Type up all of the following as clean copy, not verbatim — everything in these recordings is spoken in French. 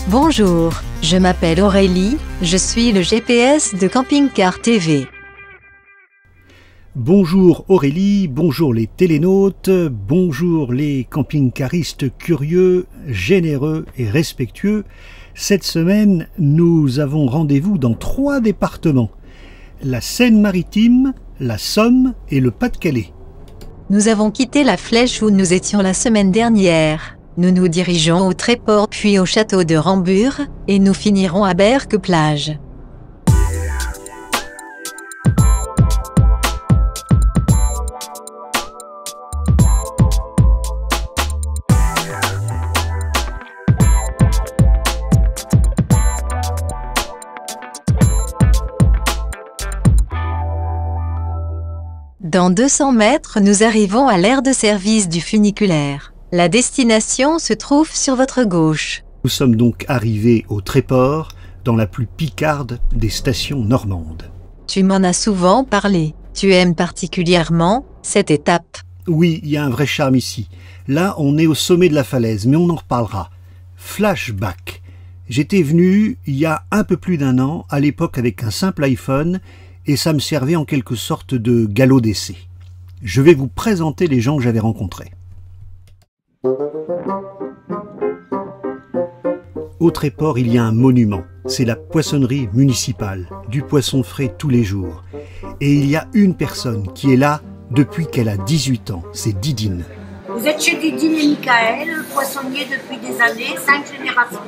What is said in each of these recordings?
Bonjour, je m'appelle Aurélie, je suis le GPS de Camping Car TV. Bonjour Aurélie, bonjour les télénautes, bonjour les camping-caristes curieux, généreux et respectueux. Cette semaine, nous avons rendez-vous dans 3 départements, la Seine-Maritime, la Somme et le Pas-de-Calais. Nous avons quitté la Flèche où nous étions la semaine dernière. Nous nous dirigeons au Tréport puis au château de Rambures, et nous finirons à Berck-Plage. Dans 200 mètres, nous arrivons à l'aire de service du funiculaire. La destination se trouve sur votre gauche. Nous sommes donc arrivés au Tréport, dans la plus picarde des stations normandes. Tu m'en as souvent parlé. Tu aimes particulièrement cette étape. Oui, il y a un vrai charme ici. Là, on est au sommet de la falaise, mais on en reparlera. Flashback. J'étais venu il y a un peu plus d'1 an, à l'époque avec un simple iPhone, et ça me servait en quelque sorte de galop d'essai. Je vais vous présenter les gens que j'avais rencontrés. Au Tréport, il y a un monument. C'est la poissonnerie municipale, du poisson frais tous les jours. Et il y a une personne qui est là depuis qu'elle a 18 ans, c'est Didine. Vous êtes chez Didine et Michael, poissonnier depuis des années, 5 générations.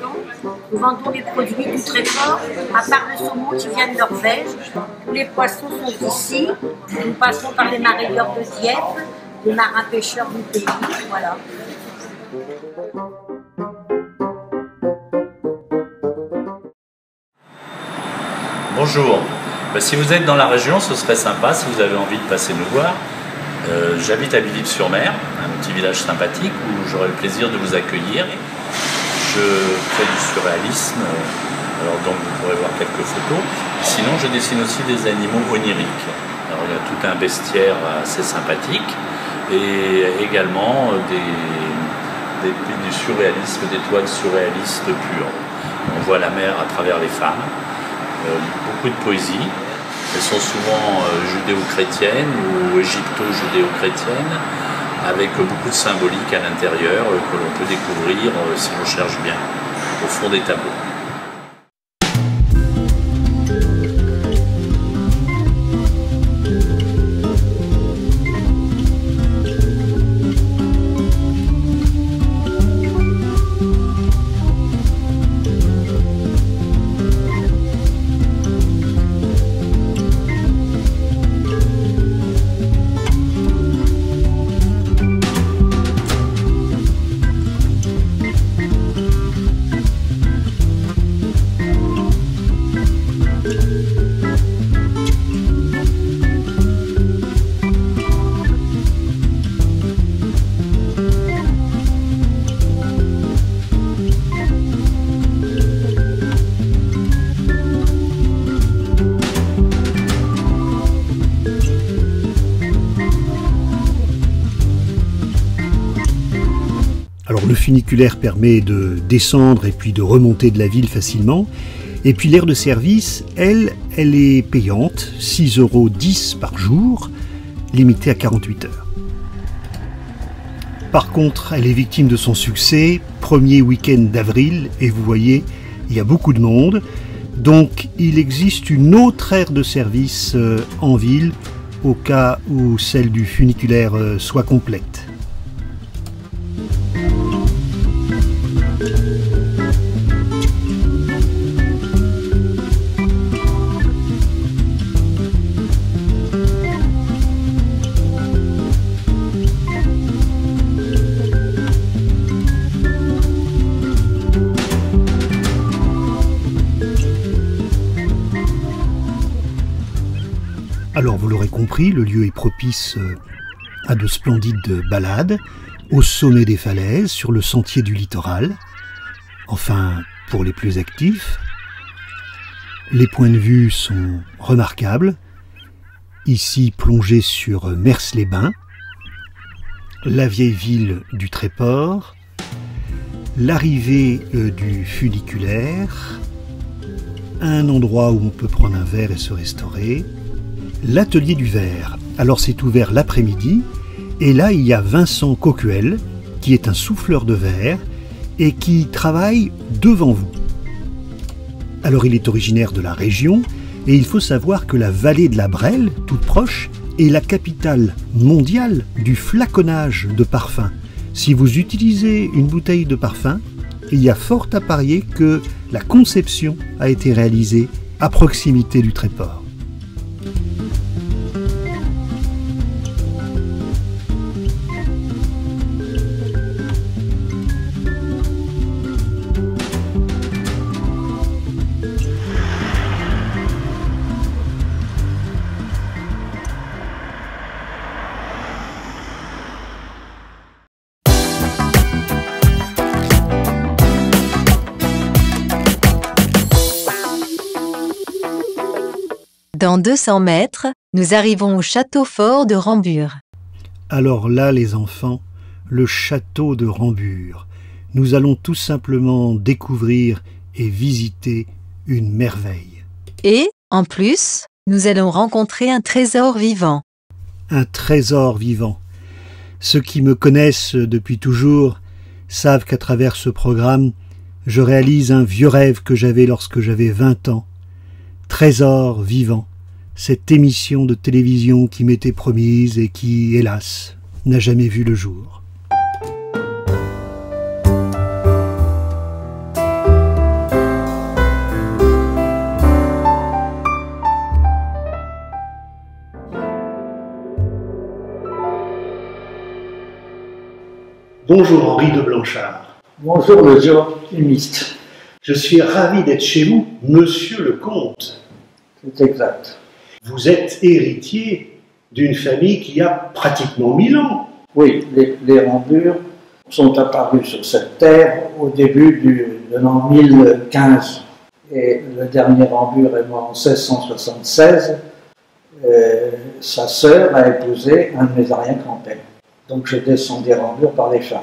Nous vendons des produits du Tréport, à part le saumon qui vient de Norvège. Tous les poissons sont ici. Nous passons par les marailleurs de Dieppe, les marins pêcheurs du pays. Voilà. Bonjour, si vous êtes dans la région, ce serait sympa si vous avez envie de passer nous voir. J'habite à Billy-sur-Mer, un petit village sympathique où j'aurai le plaisir de vous accueillir. Je fais du surréalisme, alors donc vous pourrez voir quelques photos. Sinon, je dessine aussi des animaux oniriques. Alors il y a tout un bestiaire assez sympathique et également du surréalisme, des toiles surréalistes pures. On voit la mer à travers les femmes, beaucoup de poésie. Elles sont souvent judéo-chrétiennes ou égypto-judéo-chrétiennes, avec beaucoup de symbolique à l'intérieur que l'on peut découvrir si on cherche bien au fond des tableaux. Alors le funiculaire permet de descendre et puis de remonter de la ville facilement. Et puis l'aire de service, elle est payante, 6,10 € par jour, limitée à 48 heures. Par contre, elle est victime de son succès, premier week-end d'avril, et vous voyez, il y a beaucoup de monde. Donc il existe une autre aire de service en ville, au cas où celle du funiculaire soit complète. Alors vous l'aurez compris, le lieu est propice à de splendides balades, au sommet des falaises, sur le sentier du littoral. Enfin, pour les plus actifs, les points de vue sont remarquables. Ici plongé sur Mers-les-Bains, la vieille ville du Tréport, l'arrivée du funiculaire, un endroit où on peut prendre un verre et se restaurer, l'atelier du verre. Alors c'est ouvert l'après-midi, et là il y a Vincent Coquuel, qui est un souffleur de verre, et qui travaille devant vous. Alors il est originaire de la région, et il faut savoir que la vallée de la Brelle, toute proche, est la capitale mondiale du flaconnage de parfums. Si vous utilisez une bouteille de parfum, il y a fort à parier que la conception a été réalisée à proximité du Tréport. Dans 200 mètres, nous arrivons au château fort de Rambures. Alors là, les enfants, le château de Rambures. Nous allons tout simplement découvrir et visiter une merveille. Et, en plus, nous allons rencontrer un trésor vivant. Un trésor vivant. Ceux qui me connaissent depuis toujours savent qu'à travers ce programme, je réalise un vieux rêve que j'avais lorsque j'avais 20 ans. Trésor vivant, cette émission de télévision qui m'était promise et qui, hélas, n'a jamais vu le jour. Bonjour Henri de Blanchard. Bonjour le géochimiste. Je suis ravi d'être chez vous, monsieur le comte. C'est exact. Vous êtes héritier d'une famille qui a pratiquement 1000 ans. Oui, les Rambures sont apparus sur cette terre au début de l'an 1015. Et le dernier Rambure est mort en 1676. Sa sœur a épousé un de mes arrière-grands-pères. Donc je descends des Rambures par les femmes.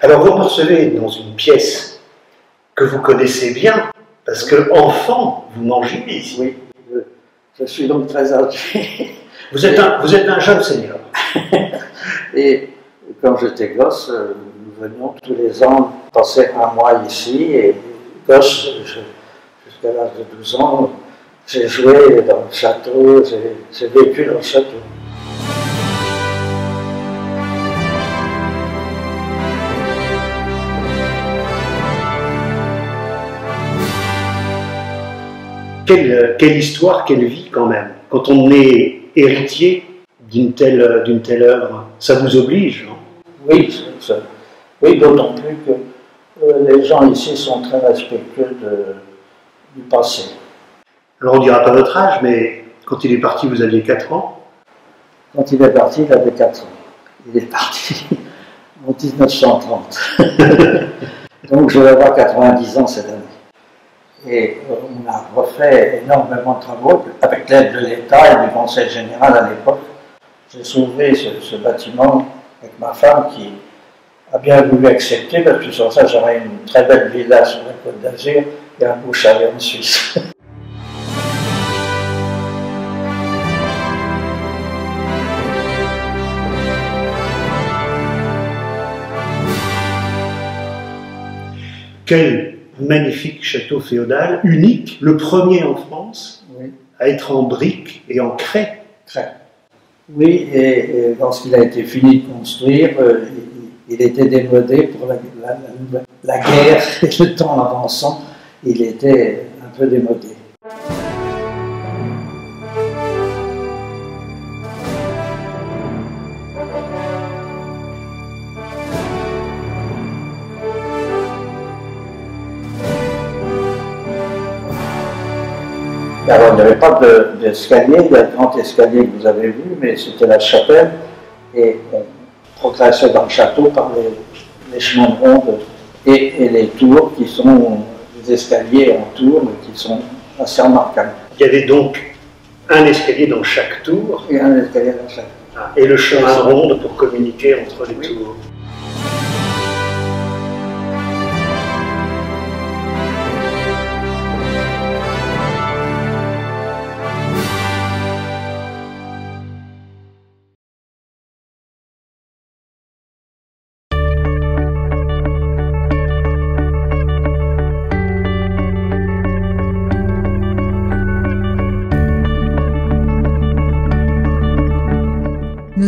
Alors vous me recevez dans une pièce que vous connaissez bien, parce que enfant, vous mangez ici. Oui, je suis donc très âgé. Vous êtes un jeune seigneur. Et quand j'étais gosse, nous venions tous les ans passer un mois ici. Et gosse, jusqu'à l'âge de 12 ans, j'ai joué dans le château, j'ai vécu dans le château. Quelle histoire, quelle vie quand même. Quand on est héritier d'une telle œuvre, ça vous oblige, non? Oui, oui, d'autant plus que les gens ici sont très respectueux du passé. Alors on dira pas votre âge, mais quand il est parti, vous aviez 4 ans? Quand il est parti, il avait 4 ans. Il est parti en 1930. Donc je vais avoir 90 ans cette année. Et on a refait énormément de travaux avec l'aide de l'État et du Conseil général à l'époque. J'ai sauvé ce bâtiment avec ma femme qui a bien voulu accepter parce que sur ça j'aurais une très belle villa sur la Côte d'Azur et un beau chalet en Suisse. Quel magnifique château féodal, unique, le premier en France, Oui. à être en briques et en craie. Oui, et lorsqu'il a été fini de construire, il était démodé pour la guerre et le temps avançant, il était un peu démodé. Alors, il n'y avait pas d'escalier, il y a le grand escalier que vous avez vu, mais c'était la chapelle, et on progressait dans le château par les chemins de ronde et les tours qui sont des escaliers en tour, qui sont assez remarquables. Il y avait donc un escalier dans chaque tour, Et un escalier dans chaque tour. et le chemin de ronde pour communiquer entre les tours.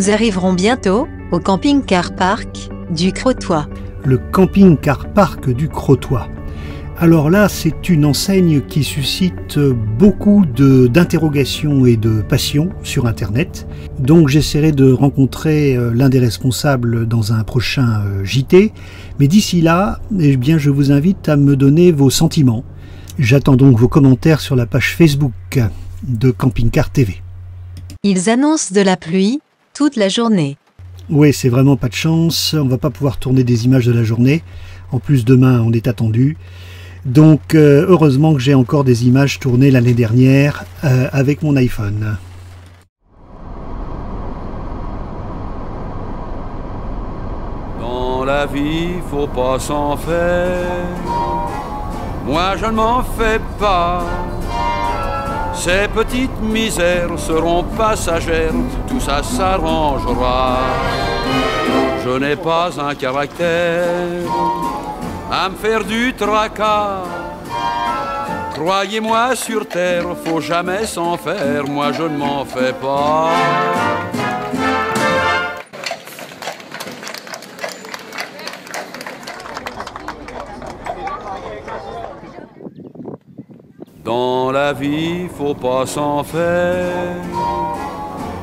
Nous arriverons bientôt au camping-car park du Crotoy. Le camping-car park du Crotoy. Alors là, c'est une enseigne qui suscite beaucoup d'interrogations et de passion sur Internet. Donc j'essaierai de rencontrer l'un des responsables dans un prochain JT. Mais d'ici là, eh bien, je vous invite à me donner vos sentiments. J'attends donc vos commentaires sur la page Facebook de Camping Car TV. Ils annoncent de la pluie toute la journée. Oui, c'est vraiment pas de chance. On va pas pouvoir tourner des images de la journée. En plus, demain, on est attendu. Donc heureusement que j'ai encore des images tournées l'année dernière avec mon iPhone. Dans la vie, faut pas s'en faire. Moi je ne m'en fais pas. Ces petites misères seront passagères, tout ça s'arrangera. Je n'ai pas un caractère à me faire du tracas. Croyez-moi, sur terre, faut jamais s'en faire, moi je ne m'en fais pas. Dans la vie, faut pas s'en faire,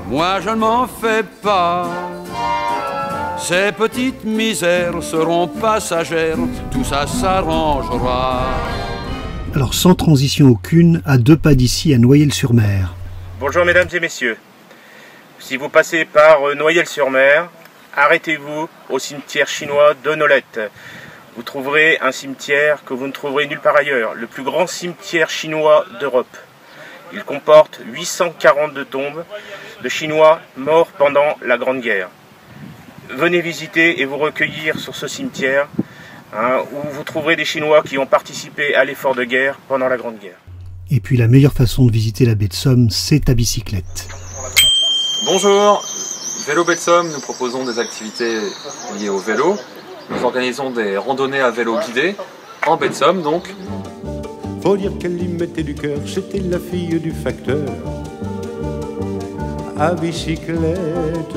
moi je ne m'en fais pas. Ces petites misères seront passagères, tout ça s'arrangera. Alors sans transition aucune, à 2 pas d'ici, à Noyelles-sur-Mer. Bonjour mesdames et messieurs. Si vous passez par Noyelles-sur-Mer, arrêtez-vous au cimetière chinois de Nolette. Vous trouverez un cimetière que vous ne trouverez nulle part ailleurs, le plus grand cimetière chinois d'Europe. Il comporte 842 tombes de Chinois morts pendant la Grande Guerre. Venez visiter et vous recueillir sur ce cimetière où vous trouverez des Chinois qui ont participé à l'effort de guerre pendant la Grande Guerre. Et puis la meilleure façon de visiter la baie de Somme, c'est à bicyclette. Bonjour, Vélo Baie de Somme, nous proposons des activités liées au vélo. Nous organisons des randonnées à vélo guidées en baie de Somme donc. Faut dire qu'elle y mettait du cœur, c'était la fille du facteur à bicyclette.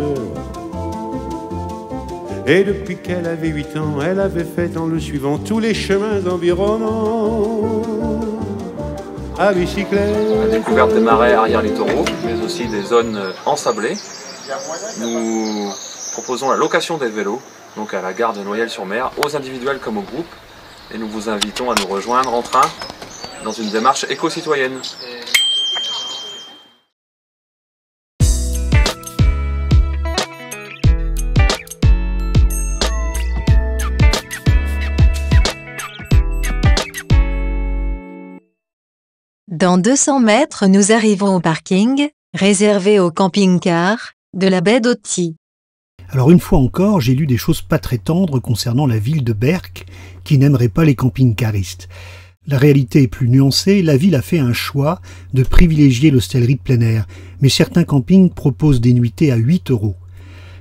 Et depuis qu'elle avait 8 ans, elle avait fait en le suivant tous les chemins environnants à bicyclette. La découverte des marais arrière-littoraux, mais aussi des zones ensablées. Nous proposons la location des vélos, donc à la gare de Noyelles-sur-Mer, aux individuels comme aux groupes. Et nous vous invitons à nous rejoindre en train dans une démarche éco-citoyenne. Dans 200 mètres, nous arrivons au parking, réservé au camping-car, de la baie d'Authie. Alors une fois encore, j'ai lu des choses pas très tendres concernant la ville de Berck, qui n'aimerait pas les camping-caristes. La réalité est plus nuancée, la ville a fait un choix de privilégier l'hostellerie de plein air, mais certains campings proposent des nuitées à 8 €.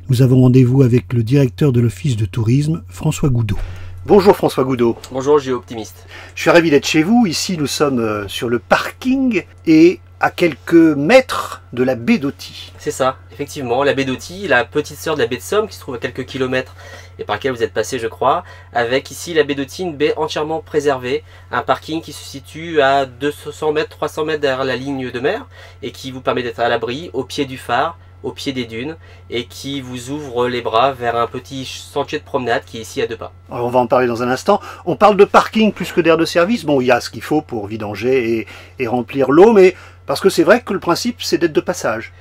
Nous avons rendez-vous avec le directeur de l'office de tourisme, François Goudot. Bonjour François Goudot. Bonjour Géo-Optimiste. Je suis ravi d'être chez vous. Ici, nous sommes sur le parking et à quelques mètres de la baie d'Authie. C'est ça, effectivement, la baie d'Authie, la petite sœur de la baie de Somme qui se trouve à quelques kilomètres et par laquelle vous êtes passé je crois, avec ici la baie d'Authie, une baie entièrement préservée, un parking qui se situe à 200 mètres, 300 mètres derrière la ligne de mer et qui vous permet d'être à l'abri, au pied du phare, au pied des dunes et qui vous ouvre les bras vers un petit sentier de promenade qui est ici à 2 pas. Alors on va en parler dans un instant. On parle de parking plus que d'aire de service. Bon, il y a ce qu'il faut pour vidanger et remplir l'eau, mais parce que c'est vrai que le principe c'est d'être de passage.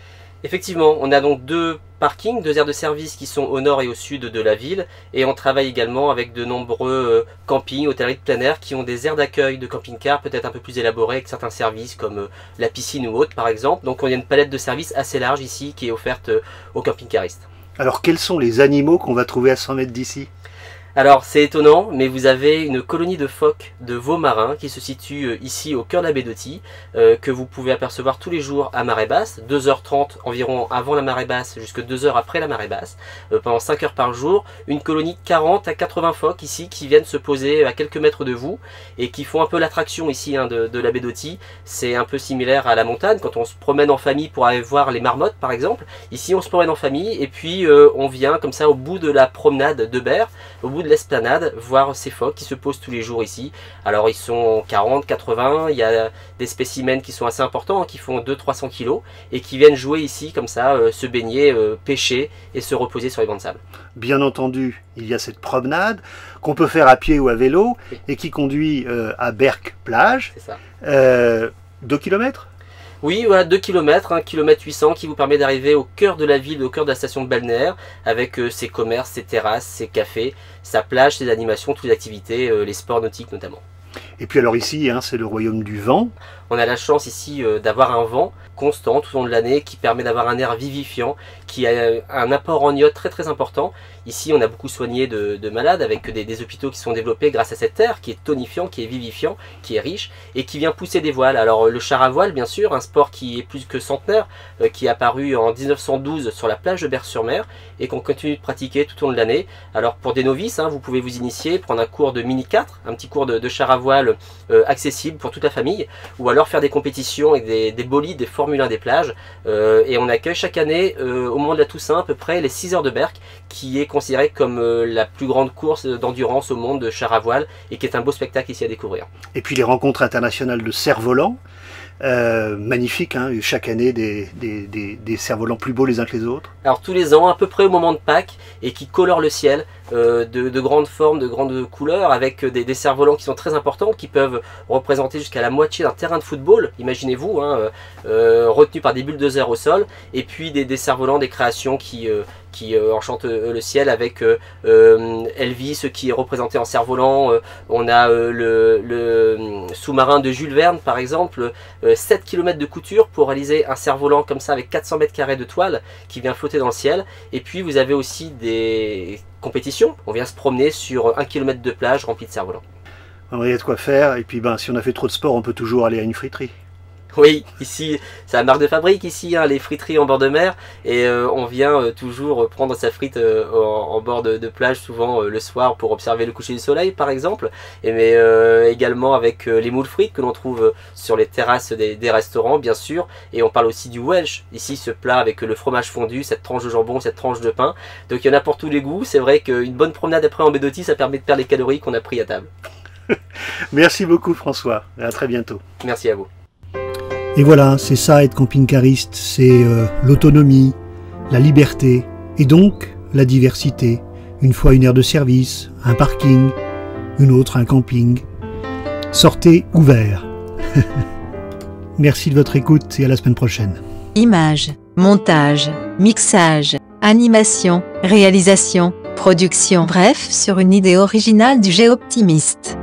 Effectivement, on a donc 2 parkings, 2 aires de service qui sont au nord et au sud de la ville et on travaille également avec de nombreux campings, hôtelleries de plein air qui ont des aires d'accueil de camping-car peut-être un peu plus élaborées avec certains services comme la piscine ou autre par exemple. Donc on a une palette de services assez large ici qui est offerte aux camping-caristes. Alors quels sont les animaux qu'on va trouver à 100 mètres d'ici ? Alors c'est étonnant, mais vous avez une colonie de phoques de veaux marins qui se situe ici au cœur de la baie d'Authie, que vous pouvez apercevoir tous les jours à marée basse, 2h30 environ avant la marée basse, jusqu'à 2h après la marée basse, pendant 5 heures par jour. Une colonie de 40 à 80 phoques ici qui viennent se poser à quelques mètres de vous et qui font un peu l'attraction ici de la baie d'Authie. C'est un peu similaire à la montagne, quand on se promène en famille pour aller voir les marmottes par exemple. Ici on se promène en famille et puis on vient comme ça au bout de la promenade de Berre, au bout de l'esplanade, voir ces phoques qui se posent tous les jours ici. Alors ils sont 40, 80, il y a des spécimens qui sont assez importants, qui font 200-300 kg et qui viennent jouer ici comme ça, se baigner, pêcher et se reposer sur les bancs de sable. Bien entendu, il y a cette promenade qu'on peut faire à pied ou à vélo et qui conduit à Berck-Plage. C'est ça. 2 km? Oui, voilà, 2 km, 1 km 800 qui vous permet d'arriver au cœur de la ville, au cœur de la station de balnéaire, avec ses commerces, ses terrasses, ses cafés, sa plage, ses animations, toutes les activités, les sports nautiques notamment. Et puis alors ici, c'est le royaume du vent. On a la chance ici d'avoir un vent constant tout au long de l'année qui permet d'avoir un air vivifiant, qui a un apport en iode très important. Ici on a beaucoup soigné de malades avec des hôpitaux qui sont développés grâce à cet air qui est tonifiant, qui est vivifiant, qui est riche et qui vient pousser des voiles. Alors le char à voile bien sûr, un sport qui est plus que centenaire, qui est apparu en 1912 sur la plage de Berre-sur-Mer et qu'on continue de pratiquer tout au long de l'année. Alors pour des novices, vous pouvez vous initier, prendre un cours de Mini 4, un petit cours de char à voile accessible pour toute la famille, ou alors faire des compétitions avec des bolides, des Formule 1 des plages. Et on accueille chaque année, au moment de la Toussaint, à peu près les 6 heures de Berck, qui est considérée comme la plus grande course d'endurance au monde de char à voile et qui est un beau spectacle ici à découvrir. Et puis les rencontres internationales de cerfs-volants, magnifiques, chaque année des cerfs-volants plus beaux les uns que les autres. Alors tous les ans, à peu près au moment de Pâques, et qui colorent le ciel, de grandes formes, de grandes couleurs, avec des cerfs-volants qui sont très importants, qui peuvent représenter jusqu'à la moitié d'un terrain de football, imaginez-vous, retenus par des bulldozers au sol, et puis des cerfs-volants, des créations qui enchantent le ciel, avec Elvis qui est représenté en cerf-volant. On a le sous-marin de Jules Verne par exemple, 7 km de couture pour réaliser un cerf-volant comme ça avec 400 mètres carrés de toile qui vient flotter dans le ciel. Et puis vous avez aussi des compétitions, on vient se promener sur 1 km de plage remplie de cerfs-volants. Il y a de quoi faire, et puis si on a fait trop de sport, on peut toujours aller à une friterie. Oui, ici, c'est la marque de fabrique ici, les friteries en bord de mer, et on vient toujours prendre sa frite en bord de plage, souvent le soir pour observer le coucher du soleil par exemple, mais également avec les moules frites que l'on trouve sur les terrasses des restaurants bien sûr, et on parle aussi du Welsh, ici ce plat avec le fromage fondu, cette tranche de jambon, cette tranche de pain, donc il y en a pour tous les goûts. C'est vrai qu'une bonne promenade après en baie d'Authie, ça permet de perdre les calories qu'on a pris à table. Merci beaucoup François, et à très bientôt. Merci à vous. Et voilà, c'est ça être camping-cariste, c'est l'autonomie, la liberté et donc la diversité. Une fois une aire de service, un parking, une autre un camping. Sortez ouvert. Merci de votre écoute et à la semaine prochaine. Images, montage, mixage, animation, réalisation, production, bref, sur une idée originale du Géoptimiste.